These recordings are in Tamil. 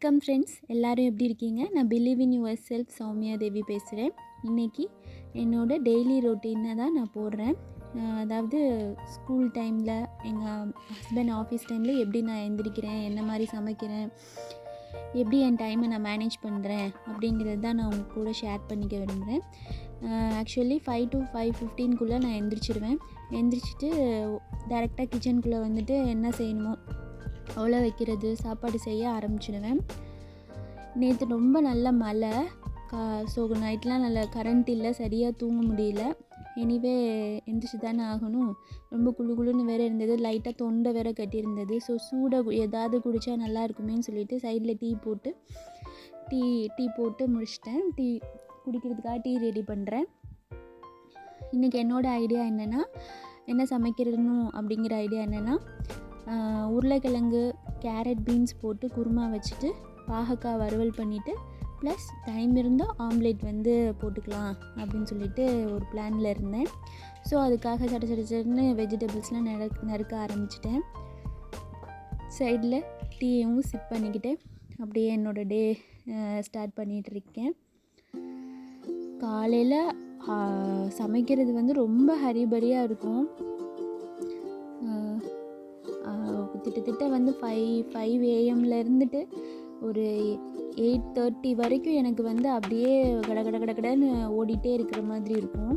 வணக்கம் ஃப்ரெண்ட்ஸ், எல்லோரும் எப்படி இருக்கீங்க? நான் believe in yourself Soumya Devi பேசுகிறேன். இன்றைக்கி என்னோடய டெய்லி ரொட்டீனை தான் நான் போடுறேன். அதாவது ஸ்கூல் டைமில் எங்கள் ஹஸ்பண்ட் ஆஃபீஸ் டைமில் எப்படி நான் எழுந்திரிக்கிறேன், என்ன மாதிரி சமைக்கிறேன், எப்படி என் டைமை நான் மேனேஜ் பண்ணுறேன் அப்படிங்கிறது தான் நான் உங்கள் கூட ஷேர் பண்ணிக்க விரும்புகிறேன். ஆக்சுவலி 5 to 5:15 நான் எழுந்திரிச்சிட்டு டேரெக்டாக கிச்சனுக்குள்ளே வந்துட்டு என்ன செய்யணுமோ அவ்வளோ வைக்கிறது, சாப்பாடு செய்ய ஆரம்பிச்சிடுவேன். நேற்று ரொம்ப நல்ல மழை, ஸோ நைட்லாம் நல்ல கரண்ட் இல்லை, சரியாக தூங்க முடியல. எனிவே எந்திரிச்சு தானே ஆகணும். ரொம்ப குளுன்னு வேறு இருந்தது, லைட்டாக தொண்டை வேறு கட்டியிருந்தது. ஸோ சூடாக ஏதாவது குடித்தா நல்லா இருக்குமேன்னு சொல்லிட்டு சைடில் டீ போட்டு முடிச்சிட்டேன். டீ குடிக்கிறதுக்காக டீ ரெடி பண்ணுறேன். இன்றைக்கி என்னோடய ஐடியா என்னென்னா, என்ன சமைக்கிறணும் அப்படிங்கிற ஐடியா என்னென்னா, உருளைக்கிழங்கு, கேரட், பீன்ஸ் போட்டு குருமா வச்சுட்டு பாகக்காய் வறுவல் பண்ணிவிட்டு ப்ளஸ் டைம் இருந்தால் ஆம்லேட் போட்டுக்கலாம் அப்படின்னு சொல்லிட்டு ஒரு பிளானில் இருந்தேன். ஸோ அதுக்காக சடன்னு வெஜிடபிள்ஸ்லாம் நறுக்க ஆரம்பிச்சிட்டேன். சைடில் டீயும் சிப் பண்ணிக்கிட்டு அப்படியே என்னோடய டே ஸ்டார்ட் பண்ணிகிட்ருக்கேன். காலையில் சமைக்கிறது ரொம்ப ஹரிபரியாக இருக்கும். கிட்டத்தட்ட 5 AM இருந்துட்டு ஒரு 8:30 வரைக்கும் எனக்கு அப்படியே கடன்னு ஓடிட்டே இருக்கிற மாதிரி இருக்கும்.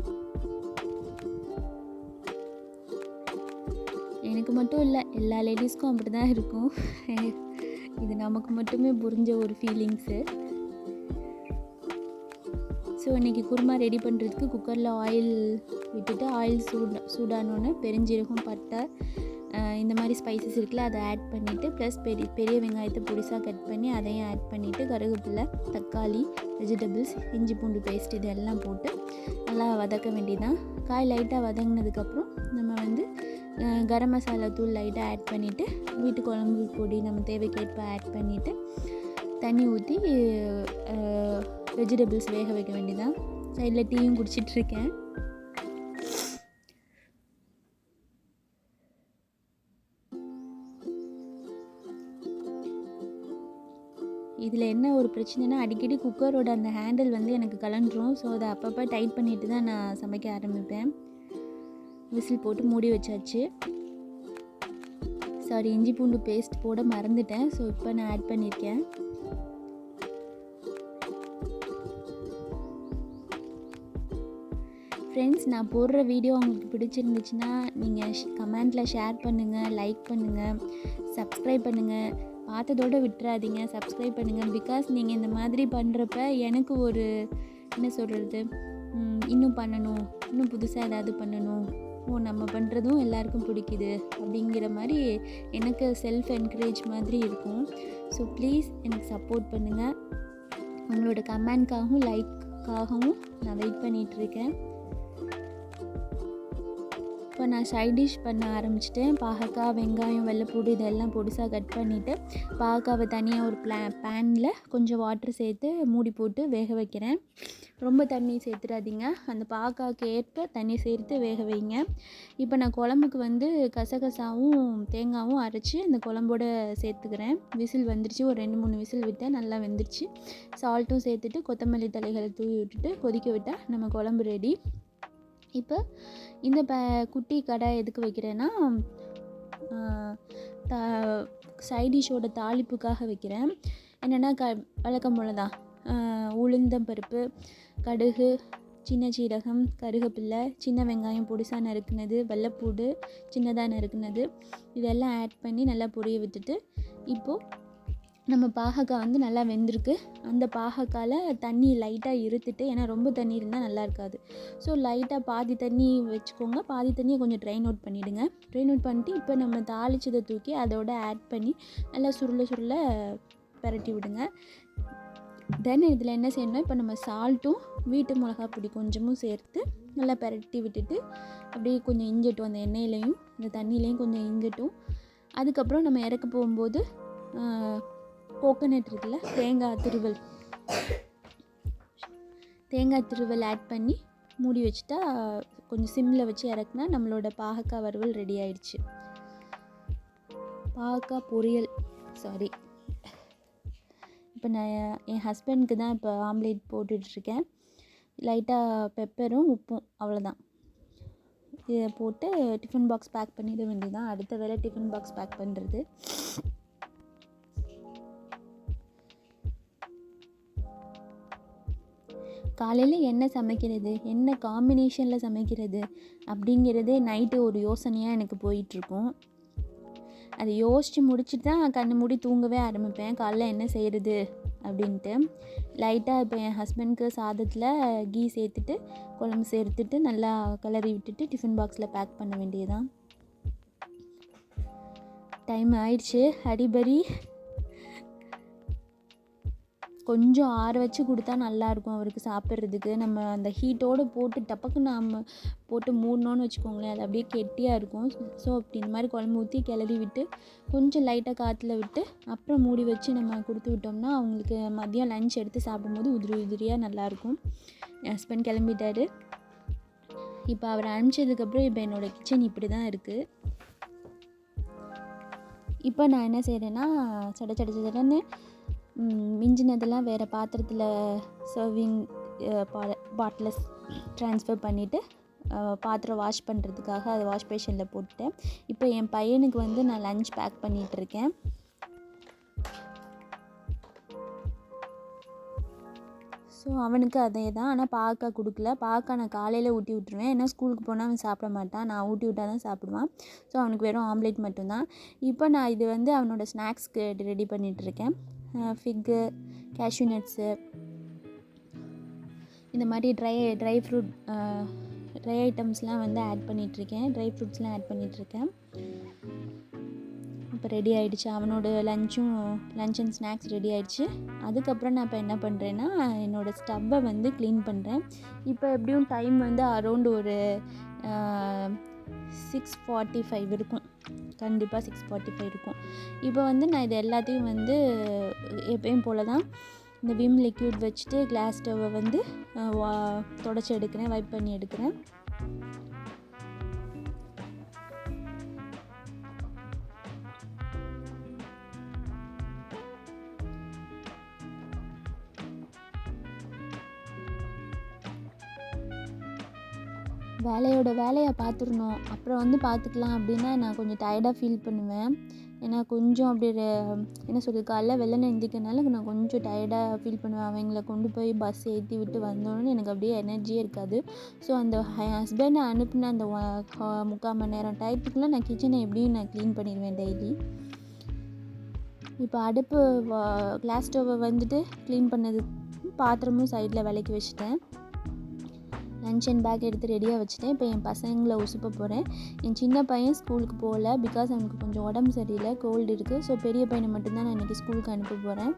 எனக்கு மட்டும் இல்லை, எல்லா லேடிஸ்க்கும் அப்படி தான் இருக்கும். இது நமக்கு மட்டுமே புரிஞ்ச ஒரு ஃபீலிங்ஸு. ஸோ இன்றைக்கி குருமா ரெடி பண்ணுறதுக்கு குக்கரில் ஆயில் விட்டுட்டு ஆயில் சூடானோன்னு பெருஞ்சீரகம், பட்டை, இந்த மாதிரி ஸ்பைசஸ் இருக்குல்ல, அதை ஆட் பண்ணிவிட்டு ப்ளஸ் பெரிய வெங்காயத்தை பொடிசாக கட் பண்ணி அதையும் ஆட் பண்ணிவிட்டு கருவேப்பிலை, தக்காளி, வெஜிடபிள்ஸ், இஞ்சி பூண்டு பேஸ்ட் இதெல்லாம் போட்டு நல்லா வதக்க வேண்டியதான். காய் லைட்டாக வதங்கினதுக்கப்புறம் நம்ம கரம் மசாலா தூள் லைட்டாக ஆட் பண்ணிவிட்டு வீட்டு குழம்பு பொடி நம்ம தேவைக்கேற்ப ஆட் பண்ணிவிட்டு தண்ணி ஊற்றி வெஜிடபிள்ஸ் வேக வைக்க வேண்டியதான். சைடில் டீயும் குடிச்சிட்ருக்கேன். இதில் என்ன ஒரு பிரச்சனைனா, அடிக்கடி குக்கரோட அந்த ஹேண்டில் எனக்கு கலண்டுரும். ஸோ அதை அப்பப்போ டைட் பண்ணிவிட்டு தான் நான் சமைக்க ஆரம்பிப்பேன். விசில் போட்டு மூடி வச்சாச்சு. சாரி, இஞ்சி பூண்டு பேஸ்ட் போட மறந்துட்டேன். ஸோ இப்போ நான் ஆட் பண்ணியிருக்கேன். ஃப்ரெண்ட்ஸ், நான் போடுற வீடியோ உங்களுக்கு பிடிச்சிருந்துச்சுன்னா நீங்கள் கமெண்ட்டில் ஷேர் பண்ணுங்கள், லைக் பண்ணுங்கள், சப்ஸ்கிரைப் பண்ணுங்கள். பார்த்ததோடு விட்டுறாதீங்க, சப்ஸ்கிரைப் பண்ணுங்கள். பிகாஸ் நீங்கள் இந்த மாதிரி பண்ணுறப்ப எனக்கு ஒரு என்ன சொல்கிறது, இன்னும் பண்ணணும், இன்னும் புதுசாக ஏதாவது பண்ணணும், நம்ம பண்ணுறதும் எல்லாருக்கும் பிடிக்குது அப்படிங்கிற மாதிரி எனக்கு செல்ஃப் என்கரேஜ் மாதிரி இருக்கும். ஸோ ப்ளீஸ் எனக்கு சப்போர்ட் பண்ணுங்கள். உங்களோட கமெண்ட்காகவும் லைக்காகவும் நான் வெயிட் பண்ணிகிட்ருக்கேன். இப்போ நான் சைட் டிஷ் பண்ண ஆரம்பிச்சிட்டேன். பாகக்காய், வெங்காயம், வெள்ளைப்பூடு இதெல்லாம் பொடிசாக கட் பண்ணிவிட்டு பாகக்காவை தனியாக ஒரு பேனில் கொஞ்சம் வாட்டர் சேர்த்து மூடி போட்டு வேக வைக்கிறேன். ரொம்ப தண்ணி சேர்த்துடாதீங்க, அந்த பாகக்காய்க்கு ஏற்ப தண்ணி சேர்த்து வேக வைங்க. இப்போ நான் குழம்புக்கு கசகசாவும் தேங்காயும் அரைச்சி அந்த குழம்போட சேர்த்துக்கிறேன். விசில் வந்துருச்சு, ஒரு 2-3 விசில் விட்டேன், நல்லா வெந்துருச்சு. சால்ட்டும் சேர்த்துட்டு கொத்தமல்லி தலைகளை தூவி விட்டுட்டு கொதிக்க விட்டால் நம்ம குழம்பு ரெடி. இப்போ இந்த குட்டி கடாய் எதுக்கு வைக்கிறேன்னா, சைடிஷோட தாளிப்புக்காக வைக்கிறேன். என்னென்னா வழக்கம் போல தான் உளுந்தம்பருப்பு, கடுகு, சின்ன சீரகம், கருவேப்பிலை, சின்ன வெங்காயம் பொடிசாக நறுக்குனது, வெள்ளைப்பூடு சின்னதாக நறுக்குனது இதெல்லாம் ஆட் பண்ணி நல்லா பொரிய விட்டுட்டு, இப்போது நம்ம பாகக்காய் நல்லா வெந்திருக்கு. அந்த பாகக்காயில் தண்ணி லைட்டாக இருத்துட்டு, ஏன்னா ரொம்ப தண்ணி இருந்தால் நல்லா இருக்காது. ஸோ லைட்டாக பாதி தண்ணி வச்சுக்கோங்க, பாதி தண்ணியை கொஞ்சம் ட்ரைன் அவுட் பண்ணிவிடுங்க. ட்ரைன் அவுட் பண்ணிட்டு இப்போ நம்ம தாளிச்சதை தூக்கி அதோட ஆட் பண்ணி நல்லா சுருள பரட்டி விடுங்க. தென் இதில் என்ன செய்யணும்னா, இப்போ நம்ம சால்ட்டும் வீட்டு மிளகா பொடி கொஞ்சமும் சேர்த்து நல்லா பரட்டி விட்டுட்டு அப்படியே கொஞ்சம் இஞ்சட்டும், அந்த எண்ணெயிலையும் இந்த தண்ணியிலையும் கொஞ்சம் இஞ்சட்டும். அதுக்கப்புறம் நம்ம இறக்க போகும்போது கோகோனட் இருக்குல்ல, தேங்காய் திருவல் ஆட் பண்ணி மூடி வச்சுட்டா கொஞ்சம் சிம்மில் வச்சு இறக்குனா நம்மளோட பாகக்காய் வறுவல் ரெடி ஆயிடுச்சு. பாகக்காய் பொரியல், இப்போ நான் என் ஹஸ்பண்ட்க்கு தான் இப்போ ஆம்லேட் போட்டுட்ருக்கேன். லைட்டாக பெப்பரும் உப்பும் அவ்வளோதான். இதை போட்டு டிஃபன் பாக்ஸ் பேக் பண்ணிட வேண்டியதான். அடுத்த வேளை டிஃபன் பாக்ஸ் பேக் பண்ணுறது. காலையில் என்ன சமைக்கிறது, என்ன காம்பினேஷனில் சமைக்கிறது அப்படிங்கிறதே நைட்டு ஒரு யோசனையாக எனக்கு போயிட்டுருக்கும். அதை யோசித்து முடிச்சுட்டு தான் கண்ணு மூடி தூங்கவே ஆரம்பிப்பேன். காலைல என்ன செய்கிறது அப்படின்ட்டு. லைட்டாக இப்போ என் ஹஸ்பண்ட்க்கு சாதத்தில் கீ சேர்த்துட்டு குழம்பு சேர்த்துட்டு நல்லா கிளறி விட்டுட்டு டிஃபன் பாக்ஸில் பேக் பண்ண வேண்டியதான். டைம் ஆயிடுச்சு. ஹரிபரி கொஞ்சம் ஆற வச்சு கொடுத்தா நல்லாயிருக்கும் அவருக்கு சாப்பிட்றதுக்கு. நம்ம அந்த ஹீட்டோடு போட்டு டப்பக்குன்னு நம்ம போட்டு மூடணுன்னு வச்சுக்கோங்களேன், அது அப்படியே கெட்டியாக இருக்கும். ஸோ அப்படி இந்த மாதிரி குழம்பு ஊற்றி கிளறி விட்டு கொஞ்சம் லைட்டாக காற்றுல விட்டு அப்புறம் மூடி வச்சு நம்ம கொடுத்து விட்டோம்னா அவங்களுக்கு மதியம் லஞ்ச் எடுத்து சாப்பிடும்போது உதிரியாக நல்லாயிருக்கும். என் ஹஸ்பண்ட் கிளம்பிட்டாரு. இப்போ அவரை அனுப்பிச்சதுக்கப்புறம் இப்போ என்னோடய கிச்சன் இப்படி தான் இருக்குது. இப்போ நான் என்ன செய்கிறேன்னா சடன்னு மிஞ்சினதெல்லாம் வேறு பாத்திரத்தில் சர்விங் பாட்டில் ட்ரான்ஸ்ஃபர் பண்ணிவிட்டு பாத்திரம் வாஷ் பண்ணுறதுக்காக அதை வாஷ் பேஷனில் போட்டுட்டேன். இப்போ என் பையனுக்கு வந்து நான் லஞ்ச் பேக் பண்ணிகிட்ருக்கேன். ஸோ அவனுக்கு அதே தான். ஆனால் பாக்கா கொடுக்கல. பாக்கா நான் காலையில் ஊட்டி விட்டுருவேன். ஏன்னா ஸ்கூலுக்கு போனால் அவன் சாப்பிட மாட்டான். நான் ஊட்டி விட்டால் தான் சாப்பிடுவான். ஸோ அவனுக்கு வெறும் ஆம்லேட் மட்டும்தான். இப்போ நான் இது வந்து அவனோட ஸ்நாக்ஸ்க்கு ரெடி பண்ணிகிட்ருக்கேன். ஃபிக்கு, கேஷ்யூ நட்ஸு, இந்த மாதிரி ட்ரை ஐட்டம்ஸ்லாம் வந்து ஆட் பண்ணிகிட்ருக்கேன். ட்ரை ஃப்ரூட்ஸ்லாம் ஆட் பண்ணிகிட்ருக்கேன். இப்போ ரெடி ஆகிடுச்சு. அவனோட லஞ்ச் அண்ட் ஸ்நாக்ஸ் ரெடி ஆகிடுச்சு. அதுக்கப்புறம் நான் இப்போ என்ன பண்ணுறேன்னா என்னோடய ஸ்டவ்வை வந்து க்ளீன் பண்ணுறேன். இப்போ எப்படியும் டைம் வந்து அரௌண்ட் ஒரு 6:45 இருக்கும். கண்டிப்பாக 6:45 இருக்கும். இப்போ வந்து நான் இது எல்லாத்தையும் வந்து எப்பயும் போல் தான் இந்த விம் லிக்விட் வச்சுட்டு கிளாஸ் ஸ்டவ்வை வந்து தொடச்சி எடுக்கிறேன், வைப் பண்ணி எடுக்கிறேன். வேலையை பார்த்துடணும், அப்புறம் வந்து பார்த்துக்கலாம் அப்படின்னா நான் கொஞ்சம் டயர்டாக ஃபீல் பண்ணுவேன். ஏன்னா கொஞ்சம் அப்படி என்ன சொல்கிறது, காலைல வெள்ளனை எந்திரிக்கிறனால நான் கொஞ்சம் டயர்டாக ஃபீல் பண்ணுவேன். அவங்கள கொண்டு போய் பஸ் ஏற்றி விட்டு வந்தோடனே எனக்கு அப்படியே எனர்ஜியே இருக்காது. ஸோ அந்த என் ஹஸ்பண்டை அனுப்பின அந்த 3/4 மணி நேரம் டயத்துக்குள்ளே நான் கிச்சனை எப்படியும் நான் க்ளீன் பண்ணிடுவேன் டெய்லி. இப்போ அடுப்பு கிளாஸ் ஸ்டவ்வை வந்துட்டு க்ளீன் பண்ணது, பாத்திரமும் சைடில் விளக்கி வச்சுட்டேன். லன்ச் அண்ட் பேக் எடுத்து ரெடியாக வச்சுட்டேன். இப்போ என் பசங்களை உசுப்ப போகிறேன். என் சின்ன பையன் ஸ்கூலுக்கு போகல, பிகாஸ் அவனுக்கு கொஞ்சம் உடம்பு சரியில்லை, கோல்டு இருக்குது. ஸோ பெரிய பையனை மட்டும்தான் நான் இன்றைக்கி ஸ்கூலுக்கு அனுப்ப போகிறேன்.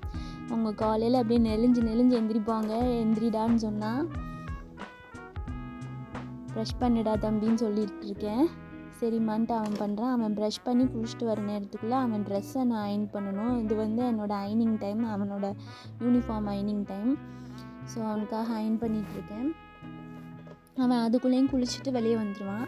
அவங்க காலையில் அப்படியே நெளிஞ்சு எந்திரிப்பாங்க. எந்திரிடான்னு சொன்னால் ப்ரஷ் பண்ணிடா தம்பின்னு சொல்லிட்டு இருக்கேன். சரிம்மான்ட்டு அவன் பண்ணுறான். அவன் ப்ரஷ் பண்ணி குளிச்சுட்டு வர நேரத்துக்குள்ளே அவன் ட்ரெஸ்ஸை நான் அயன் பண்ணணும். இது வந்து என்னோடய அயனிங் டைம், அவனோட யூனிஃபார்ம் அயனிங் டைம். ஸோ அவனுக்காக அயன் பண்ணிகிட்ருக்கேன். அவன் அதுக்குள்ளேயும் குளிச்சுட்டு வெளியே வந்துடுவான்.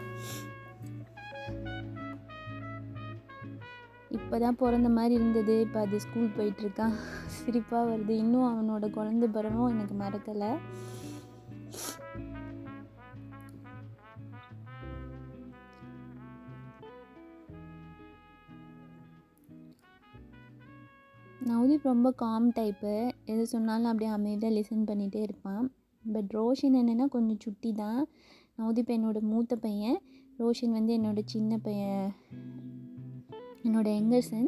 இப்போ தான் பிறந்த மாதிரி இருந்தது, இப்போ அது ஸ்கூல் போயிட்டுருக்கான். சிரிப்பாக வருது. இன்னும் அவனோட குழந்தை பருவம் எனக்கு மறக்கலை. நவதீப் ரொம்ப காம் டைப்பு. எது சொன்னாலும் அப்படியே அமைதியாக லிசன் பண்ணிகிட்டே இருப்பான். பட் ரோஷன் என்னென்னா கொஞ்சம் சுட்டி தான். நவதீப் என்னோட மூத்த பையன், ரோஷன் வந்து என்னோட சின்ன பையன், என்னோட யங்கர் சன்.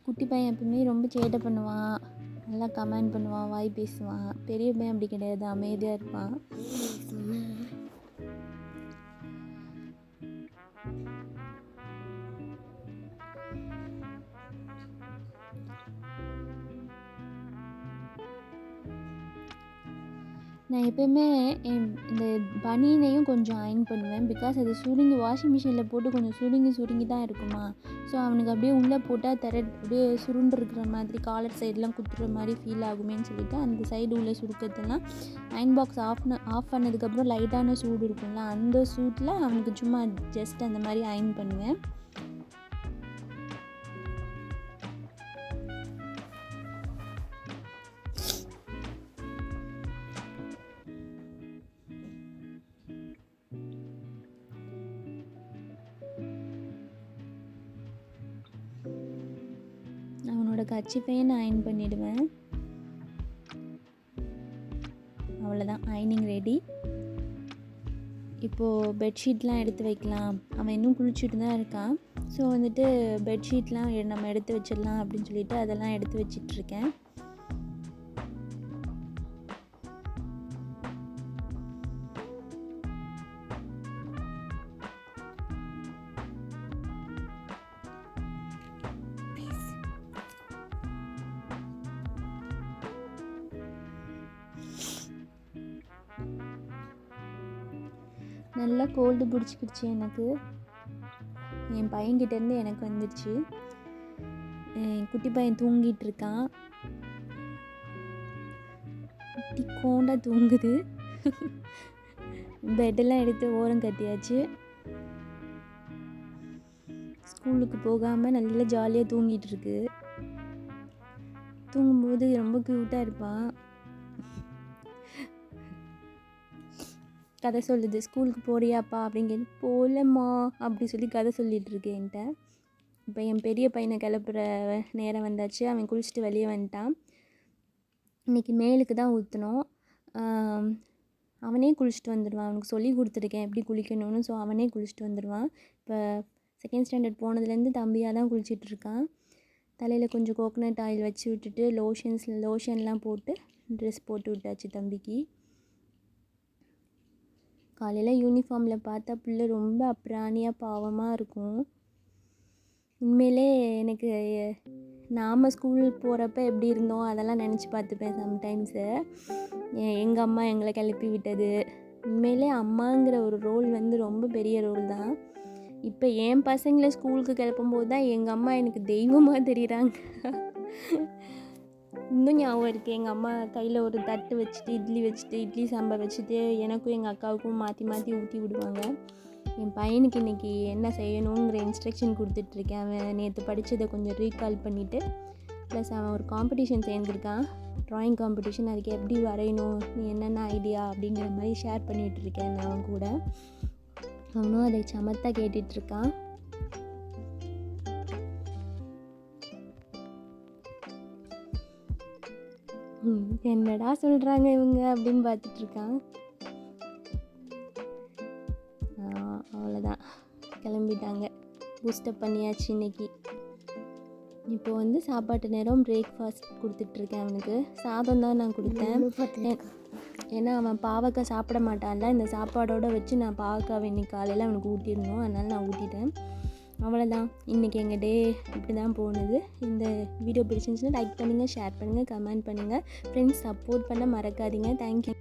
குட்டி பையன் எப்பவுமே ரொம்ப சேட்டை பண்ணுவான், நல்லா கமெண்ட் பண்ணுவான், வாய் பேசுவான். பெரிய பையன் அப்படி கிடையாது, அமைதியாக இருப்பான். நான் எப்போயுமே இந்த பனியனையும் கொஞ்சம் அயன் பண்ணுவேன். பிகாஸ் அது சுருங்கி வாஷிங் மிஷினில் போட்டு கொஞ்சம் சுருங்கி தான் இருக்குமா. ஸோ அவனுக்கு அப்படியே உள்ளே போட்டால் அப்படியே சுருண்டு இருக்கிற மாதிரி, காலர் சைடெலாம் குத்துற மாதிரி ஃபீல் ஆகுமேன்னு சொல்லிவிட்டு அந்த சைடு உள்ள சுருக்கத்தெல்லாம் அயன் பாக்ஸ் ஆஃப் பண்ணதுக்கப்புறம் லைட்டான சூடு இருக்கும்ல, அந்த சூட்டில் அவனுக்கு சும்மா ஜஸ்ட் அந்த மாதிரி அயன் பண்ணுவேன். என்னோடய கர்ச்சீஃபையை நான் அயர்ன் பண்ணிவிடுவேன். அவ்வளோதான், அயர்னிங் ரெடி. இப்போது பெட்ஷீட்லாம் எடுத்து வைக்கலாம். அவன் இன்னும் குளிச்சுட்டு தான் இருக்கான். ஸோ வந்துட்டு பெட்ஷீட்லாம் நம்ம எடுத்து வச்சிடலாம் அப்படின்னு சொல்லிட்டு அதெல்லாம் எடுத்து வச்சிட்ருக்கேன். நல்லா கோல்டு பிடிச்சிக்கிடுச்சு எனக்கு. என் பையன்கிட்டேருந்து எனக்கு வந்துடுச்சு. என் குட்டி பையன் தூங்கிட்டு இருக்கான். குட்டி கோண்டா தூங்குது. பெட்டெல்லாம் எடுத்து ஓரம் கட்டியாச்சு. ஸ்கூலுக்கு போகாமல் நல்லா ஜாலியாக தூங்கிட்டு இருக்கு. தூங்கும்போது ரொம்ப க்யூட்டாக இருப்பான். கதை சொல்லுது, ஸ்கூலுக்கு போறியாப்பா அப்படின்னு கேட்டு, போகலம்மா அப்படி சொல்லி கதை சொல்லிகிட்டு இருக்கு என்கிட்ட. இப்போ என் பெரிய பையனை கிளப்புற நேரம் வந்தாச்சு. அவன் குளிச்சுட்டு வெளியே வந்துட்டான். இன்றைக்கி மேலுக்கு தான் ஊற்றணும். அவனே குளிச்சுட்டு வந்துடுவான். அவனுக்கு சொல்லி கொடுத்துருக்கேன் எப்படி குளிக்கணும்னு. ஸோ அவனே குளிச்சுட்டு வந்துடுவான். இப்போ செகண்ட் ஸ்டாண்டர்ட் போனதுலேருந்து தம்பியாக தான் குளிச்சிட்ருக்கான். தலையில் கொஞ்சம் கோகனட் ஆயில் வச்சு விட்டுட்டு லோஷன்லாம் போட்டு ட்ரெஸ் போட்டு விட்டாச்சு தம்பிக்கு. காலையில் யூனிஃபார்மில் பார்த்தா பிள்ளை ரொம்ப அப்ராணியாக பாவமாக இருக்கும். உண்மையிலே எனக்கு நாம் ஸ்கூல் போகிறப்ப எப்படி இருந்தோம் அதெல்லாம் நினச்சி பார்த்துப்பேன் சம்டைம்ஸு. எங்கள் அம்மா எங்களை கிளப்பி விட்டது. உண்மையிலே அம்மாங்கிற ஒரு ரோல் வந்து ரொம்ப பெரிய ரோல் தான். இப்போ என் பசங்களை ஸ்கூலுக்கு கிளப்பும்போது தான் எங்கள் அம்மா எனக்கு தெய்வமாக தெரியுறாங்க. இன்னும் ஞாபகம் இருக்குது, எங்கள் அம்மா கையில் ஒரு தட்டு வச்சுட்டு இட்லி சாம்பார் வச்சுட்டு எனக்கும் எங்கள் அக்காவுக்கும் மாற்றி மாற்றி ஊற்றி விடுவாங்க. என் பையனுக்கு இன்றைக்கி என்ன செய்யணுங்கிற இன்ஸ்ட்ரக்ஷன் கொடுத்துட்ருக்கேன். அவன் நேற்று படித்ததை கொஞ்சம் ரீகால் பண்ணிவிட்டு, ப்ளஸ் அவன் ஒரு காம்படிஷன் சேர்ந்துருக்கான், ட்ராயிங் காம்படிஷன். அதுக்கு எப்படி வரையணும், நீ என்னென்ன ஐடியா அப்படிங்கிற மாதிரி ஷேர் பண்ணிகிட்ருக்கேன் நான் அவன் கூட. அவனும் அதை சமத்தாக கேட்டுட்ருக்கான். என்னடா சொல்கிறாங்க இவங்க அப்படின்னு பார்த்துட்ருக்கான். அவ்வளோதான், கிளம்பிட்டாங்க. பூஸ்டப் பண்ணியாச்சு இன்றைக்கி. இப்போ வந்து சாப்பாட்டு நேரம் பிரேக்ஃபாஸ்ட் கொடுத்துட்ருக்கேன். அவனுக்கு சாதம் தான் நான் கொடுத்தேன். ஏன்னா அவன் பாவக்காய் சாப்பிட மாட்டான்ல. இந்த சாப்பாடோடு வச்சு நான் பாவக்காய் இன்னைக்கு காலையில் அவனுக்கு ஊட்டிடணும். அதனால் நான் ஊட்டிட்டேன். அவ்வளோதான், இன்றைக்கி எங்கள் டே இப்படி தான் போனது. இந்த வீடியோ பிடிச்சிருந்துச்சுன்னா லைக் பண்ணுங்கள், ஷேர் பண்ணுங்கள், கமெண்ட் பண்ணுங்கள். ஃப்ரெண்ட்ஸ் சப்போர்ட் பண்ண மறக்காதீங்க. தேங்க்யூ.